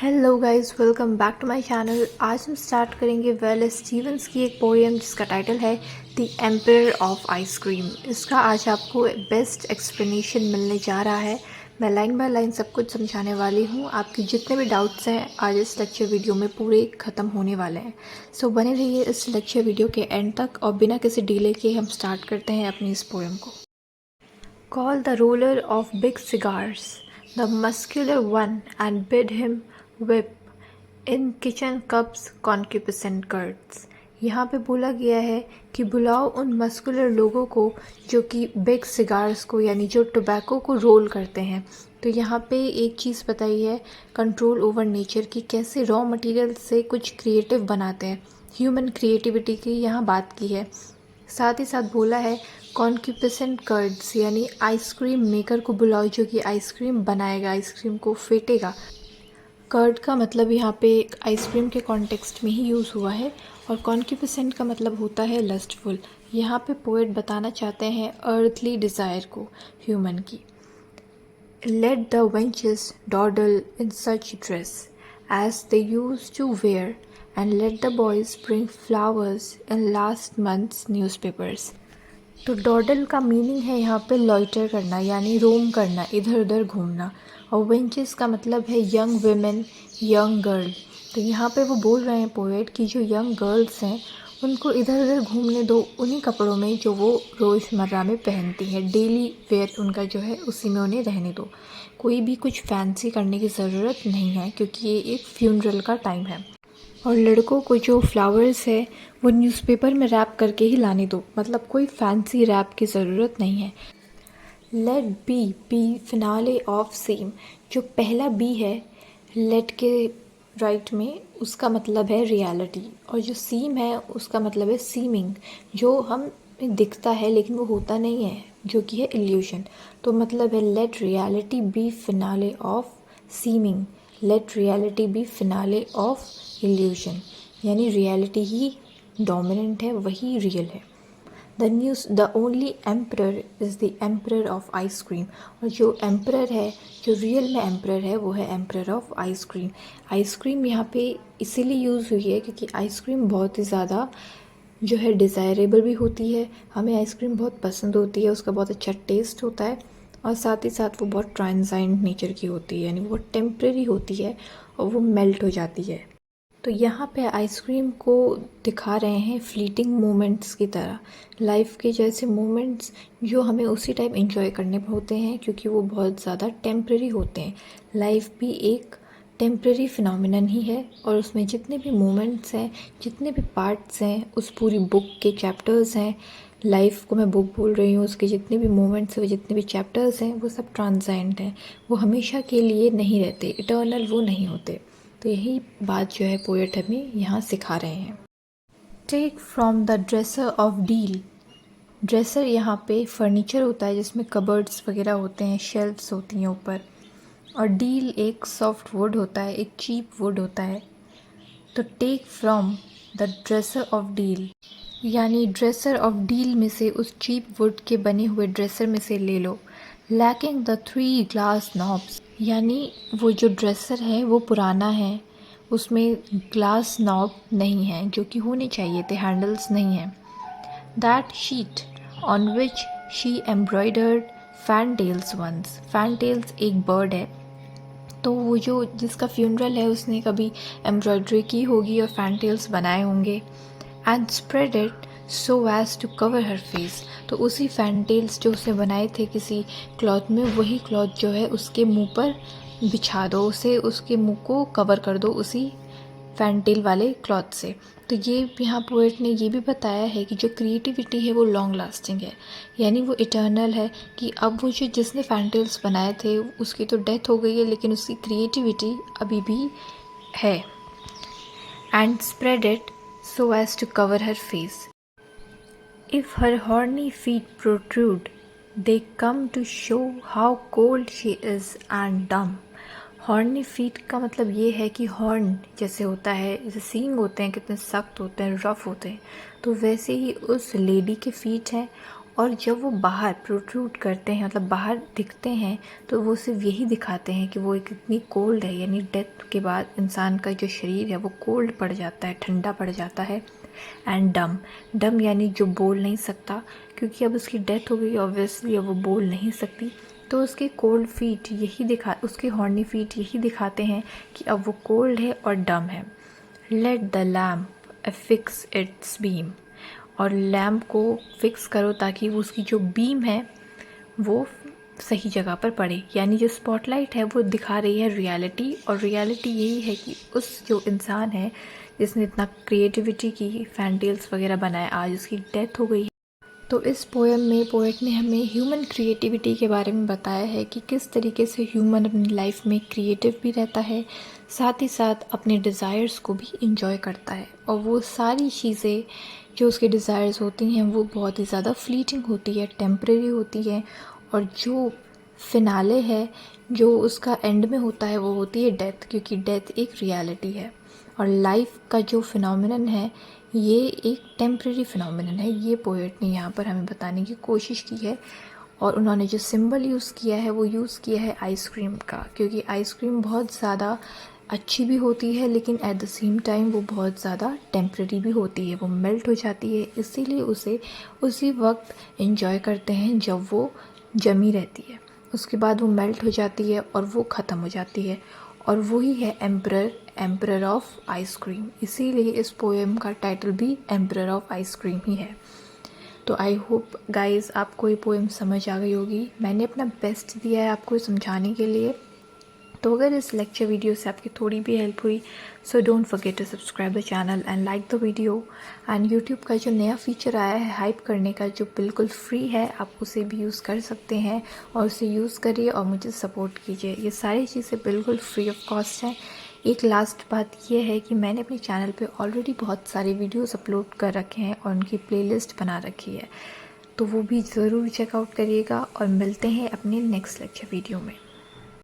Hello guys, welcome back to my channel. आज हम start करेंगे वेल स्टीवंस की एक पोएम जिसका टाइटल है द एम्परर ऑफ आइसक्रीम। इसका आज आपको बेस्ट एक्सप्लेनेशन मिलने जा रहा है। मैं लाइन बाय लाइन सब कुछ समझाने वाली हूँ। आपके जितने भी डाउट्स हैं आज इस लेक्चर वीडियो में पूरे ख़त्म होने वाले हैं। सो बने रहिए इस लेक्चर वीडियो के एंड तक और बिना किसी डिले के हम स्टार्ट करते हैं अपनी इस पोएम को। Call the roller of big cigars, the muscular one, and bid him whip in kitchen cups concupiscent curds। यहाँ पे बोला गया है कि बुलाओ उन मस्कुलर लोगों को जो कि बिग सिगार्स को यानी जो टोबैको को रोल करते हैं। तो यहाँ पे एक चीज़ बताई है कंट्रोल ओवर नेचर की, कैसे रॉ मटेरियल से कुछ क्रिएटिव बनाते हैं। ह्यूमन क्रिएटिविटी की यहाँ बात की है। साथ ही साथ बोला है कॉन्क्यूपिसेंट कर्ड्स यानी आइसक्रीम मेकर को बुलाओ जो कि आइसक्रीम बनाएगा, आइसक्रीम को फेंटेगा। कर्ड का मतलब यहाँ पे आइसक्रीम के कॉन्टेक्स्ट में ही यूज़ हुआ है और कॉन्क्यूपिसेंट का मतलब होता है लस्टफुल। यहाँ पे पोएट बताना चाहते हैं अर्थली डिज़ायर को ह्यूमन की। Let the wenches dawdle in such dress as they used to wear and let the boys bring flowers in last month's newspapers। तो डॉडल का मीनिंग है यहाँ पे लॉइटर करना यानी रोम करना, इधर उधर घूमना। और वेंचेस का मतलब है यंग वेमेन, यंग गर्ल। तो यहाँ पे वो बोल रहे हैं पोएट कि जो यंग गर्ल्स हैं उनको इधर उधर घूमने दो उन्हीं कपड़ों में जो वो रोज़मर्रा में पहनती हैं। डेली वेयर उनका जो है उसी में उन्हें रहने दो। कोई भी कुछ फैंसी करने की ज़रूरत नहीं है क्योंकि ये एक फ्यूनरल का टाइम है। और लड़कों को जो फ्लावर्स है वो न्यूज़पेपर में रैप करके ही लाने दो, मतलब कोई फैंसी रैप की ज़रूरत नहीं है। Let be finale of seem, जो पहला बी है लेट के राइट में उसका मतलब है रियलिटी, और जो सीम है उसका मतलब है सीमिंग, जो हम दिखता है लेकिन वो होता नहीं है, जो कि है इल्यूशन। तो मतलब है let reality be finale of seeming, let reality be finale of illusion, यानी रियलिटी ही डोमिनेंट है, वही रियल है। The only emperor is the emperor of ice cream, और जो एम्परर है, जो रियल में एम्परर है वो है एम्परर ऑफ आइसक्रीम। आइसक्रीम यहाँ पे इसीलिए यूज़ हुई है क्योंकि आइसक्रीम बहुत ही ज़्यादा जो है डिज़ायरेबल भी होती है। हमें आइसक्रीम बहुत पसंद होती है, उसका बहुत अच्छा टेस्ट होता है और साथ ही साथ वो बहुत ट्रांजाइंट नेचर की होती है, यानी वो टेम्प्रेरी होती है और वो मेल्ट हो जाती है। तो यहाँ पे आइसक्रीम को दिखा रहे हैं फ्लीटिंग मोमेंट्स की तरह, लाइफ के जैसे मोमेंट्स जो हमें उसी टाइम एंजॉय करने होते हैं क्योंकि वो बहुत ज़्यादा टेम्प्रेरी होते हैं। लाइफ भी एक टेम्प्रेरी फिनोमिनन ही है और उसमें जितने भी मोमेंट्स हैं, जितने भी पार्ट्स हैं, उस पूरी बुक के चैप्टर्स हैं, लाइफ को मैं बुक बोल रही हूँ, उसके जितने भी मोमेंट्स हैं, जितने भी चैप्टर्स हैं, वो सब ट्रांजाइंट हैं। वो हमेशा के लिए नहीं रहते, इटर्नल वो नहीं होते। तो यही बात जो है पोएट हमें यहाँ सिखा रहे हैं। Take from the dresser of deal. Dresser यहाँ पे फर्नीचर होता है जिसमें कबर्ड्स वगैरह होते हैं, शेल्फ्स होती हैं ऊपर, और डील एक सॉफ्ट वुड होता है, एक चीप वुड होता है। तो take from the dresser of deal यानी ड्रेसर ऑफ डील में से, उस चीप वुड के बने हुए ड्रेसर में से ले लो। लैकिंग द 3 ग्लास नॉब्स, यानी वो जो ड्रेसर है वो पुराना है, उसमें ग्लास नॉब नहीं है जो कि होने चाहिए थे, हैंडल्स नहीं हैं। That sheet on which she embroidered fantails once. Fantails एक बर्ड है, तो वो जो जिसका फ्यूनरल है उसने कभी एम्ब्रॉयडरी की होगी और फैन टेल्स बनाए होंगे। And spread it so as to cover her face, तो उसी फैन टेल्स जो उसने बनाए थे किसी क्लॉथ में, वही क्लॉथ जो है उसके मुंह पर बिछा दो, उसे उसके मुंह को कवर कर दो उसी फैन टेल वाले क्लॉथ से। तो ये यहाँ पोएट ने ये भी बताया है कि जो क्रिएटिविटी है वो लॉन्ग लास्टिंग है, यानी वो इटर्नल है, कि अब वो जो जिसने फैन टेल्स बनाए थे उसकी तो डेथ हो गई है लेकिन उसकी क्रिएटिविटी अभी भी है। And spread it so as to cover her face. If her horny feet protrude, they come to show how cold she is and dumb. Horny feet का मतलब ये है कि हॉर्न जैसे होता है, जैसे सींग होते हैं, कितने सख्त होते हैं, रफ़ होते हैं, तो वैसे ही उस लेडी के फीट हैं और जब वो बाहर प्रोट्रूड करते हैं, मतलब बाहर दिखते हैं, तो वो सिर्फ यही दिखाते हैं कि वो एक इतनी कोल्ड है, यानी डेथ के बाद इंसान का जो शरीर है वो कोल्ड पड़ जाता है, ठंडा पड़ जाता है। एंड डम, डम यानी जो बोल नहीं सकता, क्योंकि अब उसकी डेथ हो गई, ऑब्वियसली अब वो बोल नहीं सकती। तो उसके कोल्ड फीट यही उसके हॉर्नी फीट यही दिखाते हैं कि अब वो कोल्ड है और डम है। Let the lamp fix it's beam, और लैम्प को फिक्स करो ताकि वो उसकी जो बीम है वो सही जगह पर पड़े, यानी जो स्पॉटलाइट है वो दिखा रही है रियलिटी, और रियलिटी यही है कि उस जो इंसान है जिसने इतना क्रिएटिविटी की, फैंटेल्स वगैरह बनाए, आज उसकी डेथ हो गई है। तो इस पोएम में पोएट ने हमें ह्यूमन क्रिएटिविटी के बारे में बताया है कि किस तरीके से ह्यूमन अपनी लाइफ में क्रिएटिव भी रहता है, साथ ही साथ अपने डिज़ायर्स को भी इंजॉय करता है, और वो सारी चीज़ें जो उसके डिज़ायर्स होती हैं वो बहुत ही ज़्यादा फ्लीटिंग होती है, टेम्परेरी होती है, और जो फिनाले है, जो उसका एंड में होता है, वो होती है डेथ, क्योंकि डेथ एक रियलिटी है। और लाइफ का जो फिनोमिनन है ये एक टेम्प्रेरी फिनोमिनन है, ये पोएट ने यहाँ पर हमें बताने की कोशिश की है। और उन्होंने जो सिंबल यूज़ किया है वो यूज़ किया है आइसक्रीम का, क्योंकि आइसक्रीम बहुत ज़्यादा अच्छी भी होती है, लेकिन एट द सेम टाइम वो बहुत ज़्यादा टेम्प्रेरी भी होती है, वो मेल्ट हो जाती है, इसीलिए उसे उसी वक्त एंजॉय करते हैं जब वो जमी रहती है, उसके बाद वो मेल्ट हो जाती है और वो ख़त्म हो जाती है, और वही है एम्परर ऑफ आइसक्रीम, इसीलिए इस पोएम का टाइटल भी एम्परर ऑफ आइसक्रीम ही है। तो आई होप गाइज़ आपको ये पोएम समझ आ गई होगी, मैंने अपना बेस्ट दिया है आपको समझाने के लिए। तो अगर इस लेक्चर वीडियो से आपकी थोड़ी भी हेल्प हुई, so don't forget to subscribe the channel and like the video. And YouTube का जो नया फीचर आया है हाइप करने का, जो बिल्कुल फ्री है, आप उसे भी यूज़ कर सकते हैं, और उसे यूज़ करिए और मुझे सपोर्ट कीजिए। ये सारी चीज़ें बिल्कुल फ्री ऑफ कॉस्ट हैं। एक लास्ट बात यह है कि मैंने अपने चैनल पे ऑलरेडी बहुत सारे वीडियोस अपलोड कर रखे हैं और उनकी प्लेलिस्ट बना रखी है, तो वो भी ज़रूर चेकआउट करिएगा, और मिलते हैं अपने नेक्स्ट लेक्चर वीडियो में।